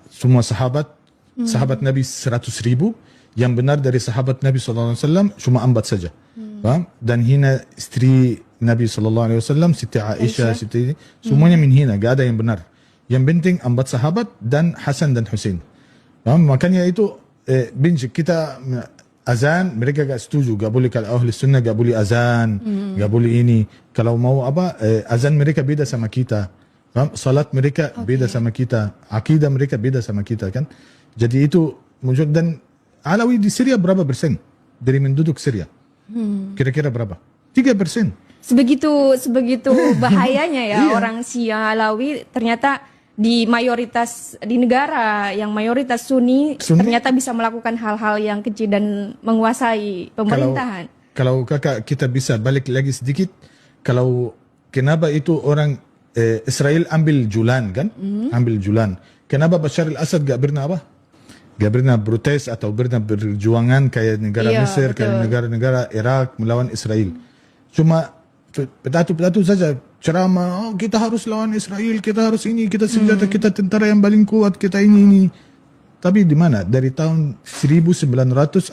semua sahabat Nabi 100.000, yang benar dari sahabat Nabi SAW cuma 4 saja. Faham? Dan hina istri Nabi SAW, Siti Aisyah, semuanya min hina, gak ada yang benar. Yang penting 4 sahabat dan Hasan dan Hussein. Faham? Makanya itu benci kita azan, mereka gak setuju, gak boleh. Kalau ahli sunnah gak boleh azan, gak boleh ini. Kalau mau azan mereka beda sama kita. Faham? Salat mereka beda sama kita, akidah mereka beda sama kita kan. Jadi itu muncul. Dan Alawi di Syria berapa persen dari penduduk Syria? Kira-kira berapa? 3%. Sebegitu bahayanya ya orang Syiah Alawi ternyata di negara yang mayoritas Sunni ternyata bisa melakukan hal-hal yang kecil dan menguasai pemerintahan. Kalau kakak kita bisa balik lagi sedikit, kalau kenapa itu orang Israel ambil Julan kan? Ambil Julan. Kenapa Bashar al-Assad gak pernah gak pernah protes atau pernah berjuangan kayak negara Mesir, kayak negara-negara Irak melawan Israel. Cuma pidato saja, ceramah, kita harus lawan Israel, kita harus ini, kita senjata, kita tentara yang paling kuat, kita ini. Tapi di mana? Dari tahun 1967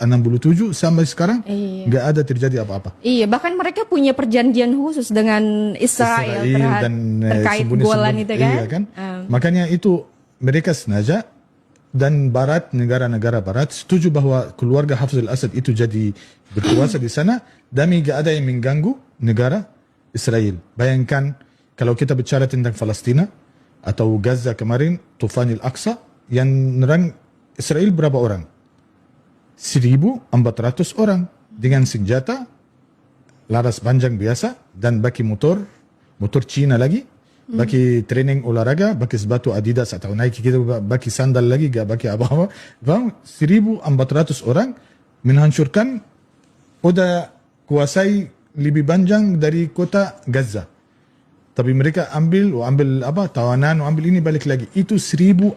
sampai sekarang nggak ada terjadi apa-apa. Iya, bahkan mereka punya perjanjian khusus dengan Israel terkait Golan itu kan. Iya kan? Makanya itu mereka sengaja, dan Barat, negara-negara Barat setuju bahwa keluarga Hafez al-Assad itu jadi berkuasa di sana, demi gak ada yang mengganggu negara Israel. Bayangkan kalau kita bicara tentang Palestina atau Gaza kemarin, Tufan al-Aqsa, yang nerang Israel berapa orang? 1.400 orang dengan senjata laras panjang biasa, dan pakai motor Cina lagi, pakai training olahraga, pakai sepatu Adidas atau Nike gitu, pakai sandal lagi, gak pakai apa-apa. 1.400 orang menghancurkan, udah kuasai lebih panjang dari kota Gaza. Tapi mereka ambil tawanan, ambil ini, balik lagi. Itu 1.400.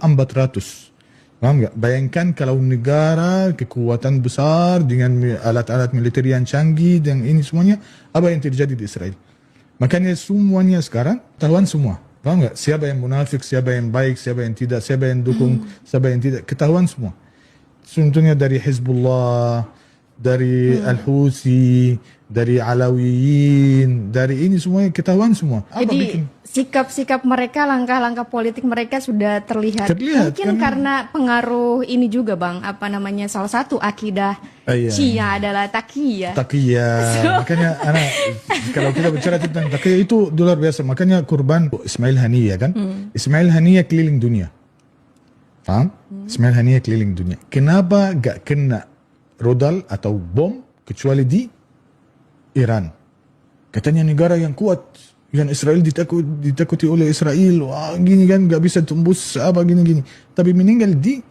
Paham gak? Bayangkan kalau negara kekuatan besar dengan alat-alat militer yang canggih dan ini semuanya, apa yang terjadi di Israel? Makanya semuanya sekarang ketahuan semua. Paham gak? Siapa yang munafik, siapa yang baik, siapa yang tidak, siapa yang dukung, siapa yang tidak, ketahuan semua. Contohnya dari Hizbullah, dari Al-Houthi, dari Alawiyin, dari ini semuanya ketahuan semua. Jadi sikap-sikap mereka, langkah-langkah politik mereka sudah terlihat. Mungkin karena pengaruh ini juga Bang, salah satu akidah Syiah adalah taqiyah. Makanya kalau kita bicara tentang taqiyah itu luar biasa. Makanya kurban Ismail Haniyah kan? Ismail Haniyah keliling dunia. Paham? Ismail Haniyah keliling dunia. Kenapa gak kena rodal atau bom kecuali di Iran? Katanya negara yang kuat, yang Israel ditakuti oleh Israel, wah gini kan, gak bisa tembus apa gini. Tapi meninggal di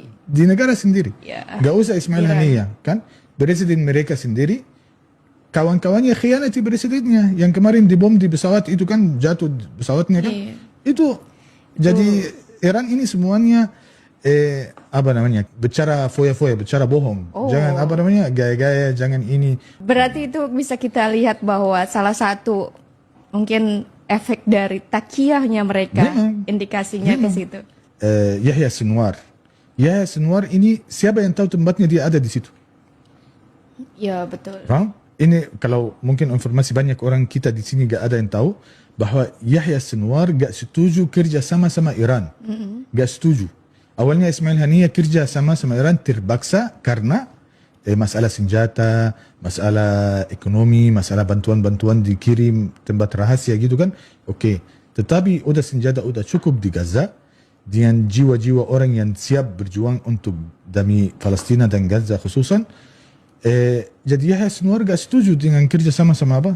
negara sendiri. Gak usah Ismail Haniyah kan, presiden mereka sendiri, kawan-kawannya khianati presidennya. Yang kemarin dibom di pesawat itu kan, jatuh pesawatnya kan. Itu jadi Iran ini semuanya bicara foya-foya, bicara bohong. Jangan gaya-gaya, jangan ini. Berarti itu bisa kita lihat bahwa salah satu mungkin efek dari taqiyahnya mereka, indikasinya ke situ. Yahya Sinwar ini, siapa yang tahu tempatnya dia ada di situ? Ya betul. Ini kalau mungkin informasi banyak orang kita di sini gak ada yang tahu bahwa Yahya Sinwar gak setuju kerja sama Iran. Gak setuju. Awalnya Ismail Haniyah kerja sama Iran terpaksa karena masalah senjata, masalah ekonomi, masalah bantuan-bantuan dikirim tempat rahasia gitu kan. Tetapi udah senjata udah cukup di Gaza, dengan jiwa-jiwa orang yang siap berjuang untuk demi Palestina dan Gaza khususan. Jadi Yahya Sinwar gak setuju dengan kerja sama apa?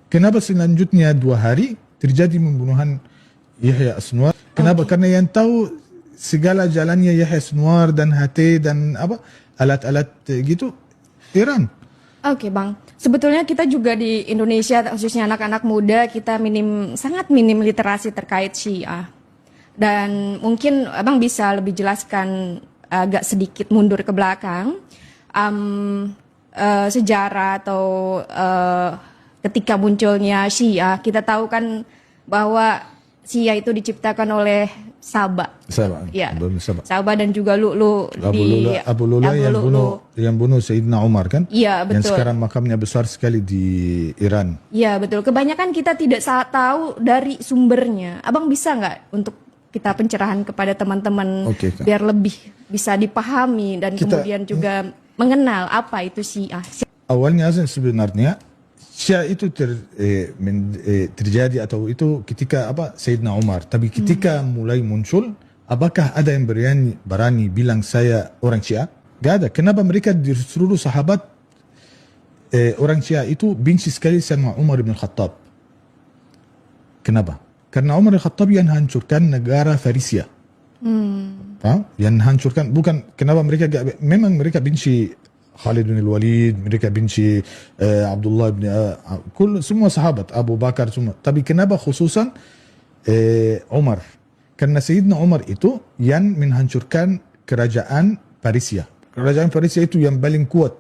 Kenapa selanjutnya 2 hari terjadi pembunuhan Yahya Sinwar? Kenapa? Karena yang tahu segala jalannya Yahya Sinwar dan HT dan alat-alat gitu Iran. Bang, sebetulnya kita juga di Indonesia, khususnya anak-anak muda, kita sangat minim literasi terkait Syiah. Dan mungkin Abang bisa lebih jelaskan agak sedikit mundur ke belakang sejarah atau ketika munculnya Syiah. Kita tahu kan bahwa Syiah itu diciptakan oleh Sabah. Sabah. Ya. Sabah. Sabah dan juga Lu'lu' Abu Lula yang bunuh Sayyidina Umar kan? Iya, betul. Yang sekarang makamnya besar sekali di Iran. Iya, betul. Kebanyakan kita tidak tahu dari sumbernya. Abang bisa nggak untuk kita pencerahan kepada teman-teman biar lebih bisa dipahami dan kemudian juga mengenal apa itu Syiah. Awalnya sebenarnya Syiah itu terjadi atau itu ketika Sayyidina Umar. Tapi ketika mulai muncul, apakah ada yang berani bilang saya orang Syiah? Gak ada. Kenapa mereka di seluruh sahabat orang Syiah itu benci sekali sama Umar bin Khattab? Kenapa? Karena Umar bin Khattab yang hancurkan negara Farisia. Yang hancurkan, bukan kenapa mereka memang mereka benci Khalid bin Walid, mereka benci Abdullah bin semua sahabat, Abu Bakar semua. Tapi kenapa khususan Umar? Karena Sayyidina Umar itu yang menghancurkan kerajaan Persia. Kerajaan Persia itu yang paling kuat.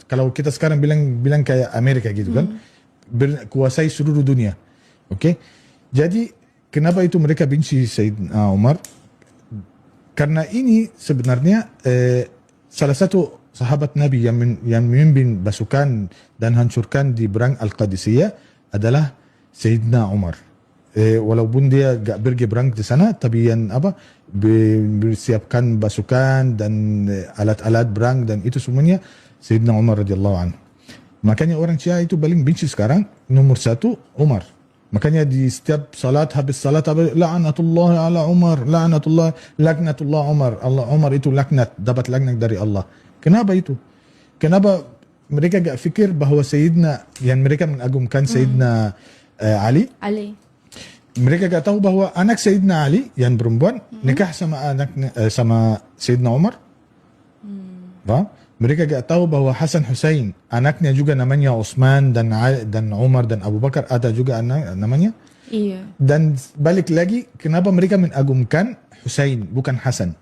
Kalau kita sekarang bilang kayak Amerika gitu kan, kuasai seluruh dunia. Oke? Jadi kenapa itu mereka benci Sayyidina Umar? Karena ini sebenarnya salah satu sahabat Nabi yang memimpin pasukan dan hancurkan di perang Al-Qadisiyah adalah Sayyidina Umar. Walaupun dia gak pergi perang di sana, tapi yang bersiapkan pasukan dan alat-alat perang dan itu semuanya Sayyidina Umar radhiyallahu anhu. Makanya orang Syiah itu paling benci sekarang nomor satu Umar. Makanya di setiap salat, habis salat, la'natullah ala Umar, laknatullah Umar. Allah Umar itu laknat, dapat laknat dari Allah. Kenapa itu? Kenapa mereka gak fikir bahwa Sayyidina, yang mereka mengagumkan Sayyidina Ali. Mereka gak tahu bahwa anak Sayyidina Ali yang perempuan nikah sama sama Sayyidina Umar. Mereka gak tahu bahwa Hasan Hussein anaknya juga namanya Utsman dan Umar dan Abu Bakar ada juga anak namanya. Iya. Dan balik lagi, kenapa mereka mengagumkan Hussein bukan Hasan?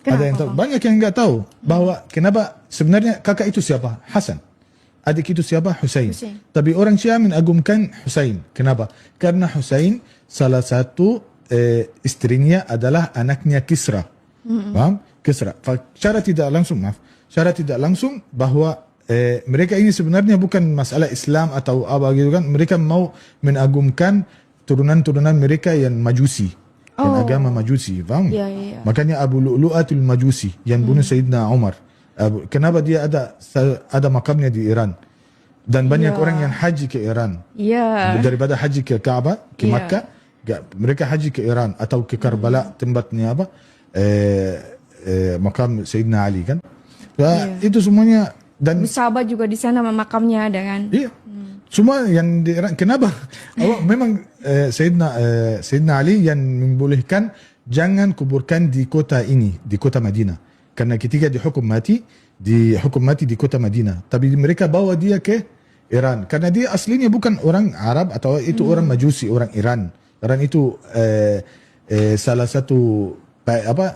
Kenapa, ada yang tahu? Banyak yang nggak tahu bahwa kenapa sebenarnya kakak itu siapa? Hasan. Adik itu siapa? Hussein. Tapi orang Syiah mengagumkan Hussein. Kenapa? Karena Hussein salah satu istrinya adalah anaknya Kisra. Paham? Kisra. Secara tidak langsung bahwa mereka ini sebenarnya bukan masalah Islam atau apa gitu kan. Mereka mau mengagumkan turunan-turunan mereka yang Majusi. Yang agama Majusi, paham? Ya. Makanya Abu Lu'lu'atul Majusi yang bunuh Sayyidina Umar. Kenapa dia ada makamnya di Iran? Dan banyak orang yang haji ke Iran. Daripada haji ke Ka'bah, ke Makkah, mereka haji ke Iran atau ke Karbala, tempatnya makam Sayyidina Ali kan. Itu semuanya. Dan Sabah juga di sana makamnya ada kan? Iya. Semua yang di Iran. Kenapa? Memang Sayyidina Ali yang membolehkan jangan kuburkan di kota ini, di kota Madinah. Karena ketika dihukum mati di kota Madinah. Tapi mereka bawa dia ke Iran. Karena dia aslinya bukan orang Arab atau itu orang Majusi, orang Iran. Iran itu salah satu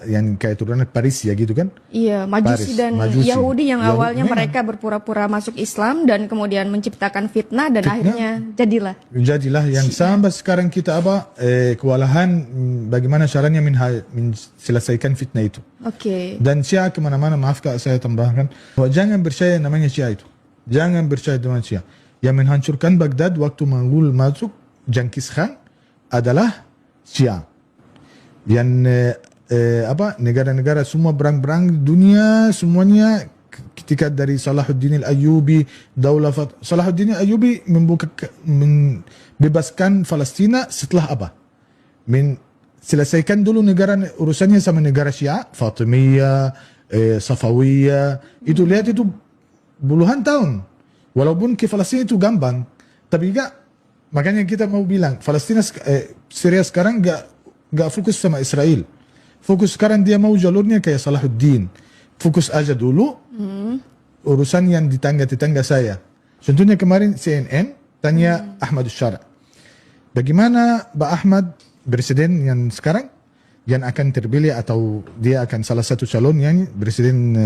yang kayak turunan Persia gitu kan? Iya, Majusi dan Yahudi yang awalnya mereka berpura-pura masuk Islam dan kemudian menciptakan fitnah dan akhirnya jadilah yang sampai sekarang kita kewalahan bagaimana caranya menyelesaikan fitnah itu. Dan Syiah kemana-mana, maaf Kak saya tambahkan, jangan percaya namanya Syiah itu. Jangan percaya dengan Syiah. Yang menghancurkan Baghdad waktu Monggol masuk, Genghis Khan adalah Syiah. Yang negara-negara semua berang-berang dunia semuanya ketika dari Salahuddin al-Ayyubi, Salahuddin al-Ayyubi membebaskan Palestina setelah apa? Selesaikan dulu urusannya sama negara Syiah, Fatimiyah, Safawiyah. Itu lihat itu puluhan tahun. Walaupun ke Palestina itu gampang, tapi enggak. Makanya kita mau bilang Palestina, Syria sekarang enggak fokus sama Israel. Fokus sekarang dia mau jalurnya kayak Salahuddin. Fokus aja dulu urusan yang di tetangga saya. Contohnya kemarin CNN tanya Ahmad Syara. Bagaimana Pak Ahmad, presiden yang sekarang yang akan terpilih atau dia akan salah satu calon yang presiden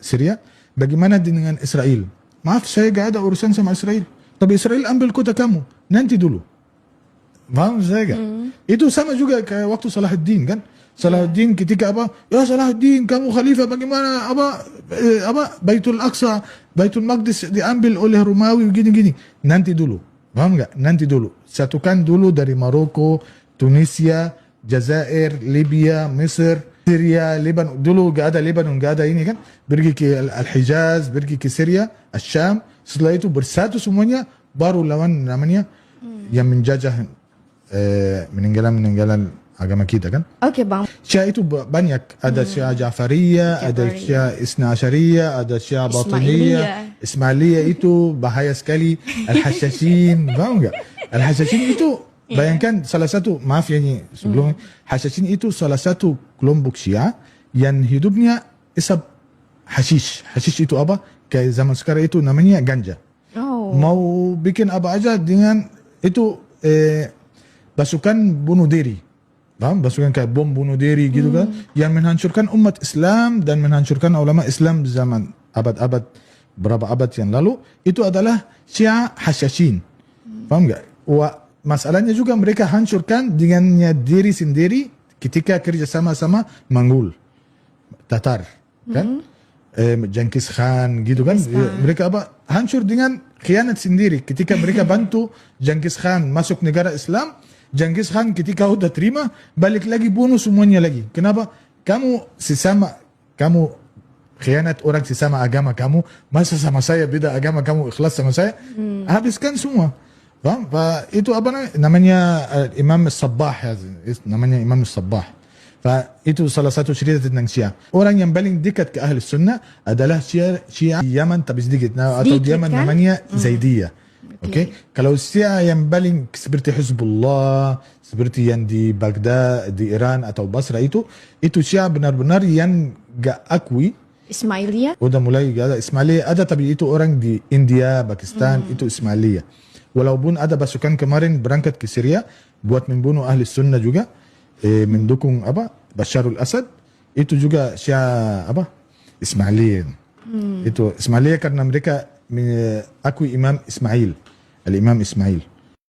Syria, bagaimana dengan Israel? Maaf, saya gak ada urusan sama Israel. Tapi Israel ambil kota kamu. Nanti dulu. Faham saya kan? Itu sama juga kayak waktu Salahuddin kan. Salahuddin ketika apa? Ya Salahuddin, kamu khalifah bagaimana Baitul Aqsa, Baitul Maqdis diambil oleh Romawi gini-gini. Nanti dulu. Paham enggak? Nanti dulu. Satukan dulu dari Maroko, Tunisia, Jazair, Libya, Mesir, Syria, Lebanon. Dulu enggak ada Lebanon, enggak ada ini kan. Pergi ke Al-Hijaz, pergi ke Syria, Al-Syam. Setelah itu bersatu semuanya, baru lawan namanya yang menjajah meninggalan agama kita kan. Oke Bang. Syiah itu banyak, ada Syiah Ja'fariyah, ada Syiah Isna Asyariyah, ada Syiah Batiniyah, Ismailiyah itu bahaya sekali. Al-Hashashin, paham enggak? Al-Hashashin itu bayangkan salah satu, maaf ya ini sebelumnya, Hashashin itu salah satu kelompok Syiah yang hidupnya isap hashish. Hashish itu apa? Kayak zaman sekarang itu namanya ganja. Oh. Mau bikin apa aja dengan itu pasukan bunuh diri. Paham? Pasukan kayak bom bunuh diri gitu kan, yang menghancurkan umat Islam dan menghancurkan ulama Islam di zaman abad-abad berapa abad yang lalu. Itu adalah Syiah Hashashin. Paham enggak? Masalahnya juga mereka hancurkan dengannya diri sendiri ketika kerjasama sama Mongol, Tatar kan, Genghis Khan gitu kan. Mereka hancur dengan khianat sendiri ketika mereka bantu Genghis Khan masuk negara Islam. Genghis Khan ketika udah terima, balik lagi bunuh semuanya lagi. Kenapa? Kamu khianat orang sesama agama kamu, masa sama saya beda agama kamu ikhlas sama saya, habiskan semua. Paham? Itu namanya Imam Sabbah, namanya Imam Sabbah. Itu salah satu cerita tentang Syiah. Orang yang paling dekat ke ahli sunnah adalah Syiah Yaman, tapi sedikit. Atau di Yaman kan? Namanya Zaidiyah. Okay. Kalau Syiah yang paling seperti Hizbullah, seperti yang di Baghdad, di Iran atau Basra itu Syiah benar-benar yang gak akui. Ismailiyah? Udah mulai gak ada. Ismailiyah ada, tapi itu orang di India, Pakistan, itu Ismailiyah. Walaupun ada pasukan kemarin berangkat ke Syria buat membunuh ahli sunnah juga, mendukung Basharul Asad, itu juga Syiah Ismailiyah. Itu Ismailiyah karena mereka akui Imam Ismail, Al-Imam Ismail.